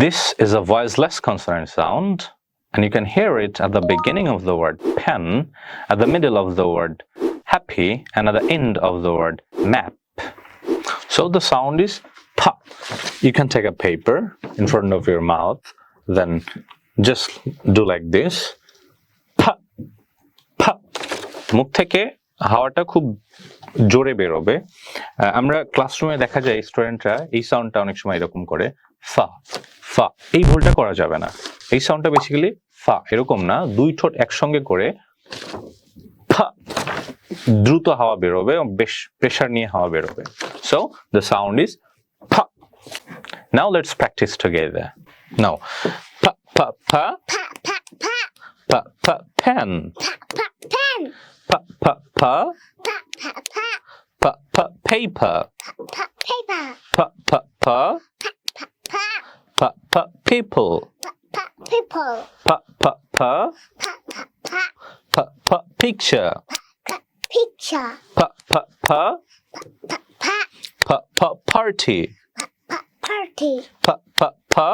This is a voiceless consonant sound, and you can hear it at the beginning of the word pen, at the middle of the word happy, and at the end of the word map. So the sound is pa. You can take a paper in front of your mouth, then just do like this. Pa, pa. মুখ থেকে হাওয়াটা খুব জোরে বেরোবে। আমরা ক্লাসরুমে দেখা যায় স্টুডেন্টরা এই সাউন্ডটা অনেক সময় এরকম করে, ফা ফা। এই ভুলটা করা যাবে না। এই সাউন্ডটা বেসিক্যালি ফা, এরকম না, দুই ঠোঁট একসঙ্গে করে ফা, দ্রুত হাওয়া বেরোবে, বেশ প্রেসার নিয়ে হাওয়া বেরোবে। So the sound is fa. Now let's practice together. Now fa fa fa, fa ফা pen, pa pa pa, pa pa paper, pa pa pa, pa pa people, pa pa pa, pa pa picture, pa pa pa, pa pa party, pa pa pa,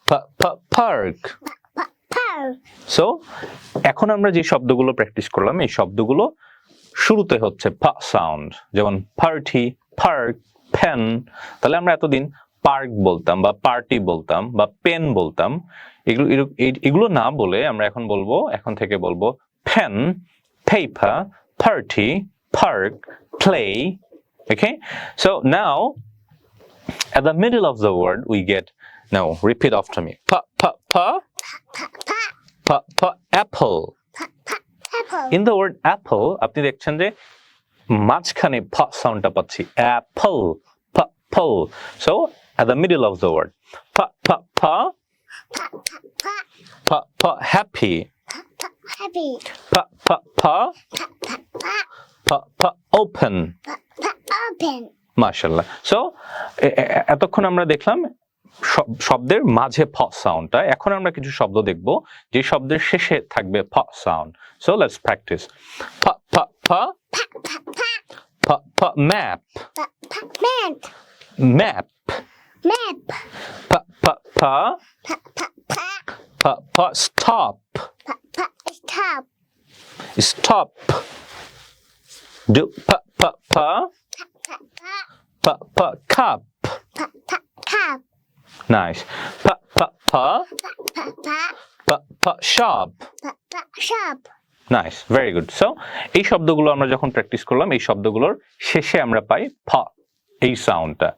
pa pa park. So এখন আমরা যে শব্দগুলো practice করলাম, এই শব্দগুলো শুরুতে হচ্ছে পা সাউন্ড, যেমন পার্টি, পার্ক, পেন। তাহলে আমরা এতদিন পার্ক বলতাম বা পার্টি বলতাম বা পেন বলতাম, এগুলো না বলে আমরা এখন থেকে বলবো pen, paper, party, park, play. Okay, so now at the middle of the word we get, now repeat after me, pa pa pa, pa pa apple. In the word apple আপনি দেখছেন যে মাঝখানে পা সাউন্ডটা পাচ্ছি, apple, pa pul. So at the middle of the word, pa pa pa, pa pa happy, pa pa pa, pa pa open. মাশাআল্লাহ। So এতক্ষণ আমরা দেখলাম শব্দের মাঝে ফ সাউন্ডটা। এখন আমরা কিছু শব্দ দেখব যে শব্দের শেষে থাকবে ফ সাউন্ড। So let's practice. ফা ফা ফা, ফা ফা ম্যাপ, ম্যাপ, ফা ফা ফা, ফা ফা stop, stop. Do pa pa pa, pa pa cup. Nice. Pa pa pa, pa pa shop. Nice, very good. So এই শব্দগুলো আমরা যখন practice করলাম, এই শব্দগুলোর শেষে আমরা পাই ফ, এই সাউন্ডটা।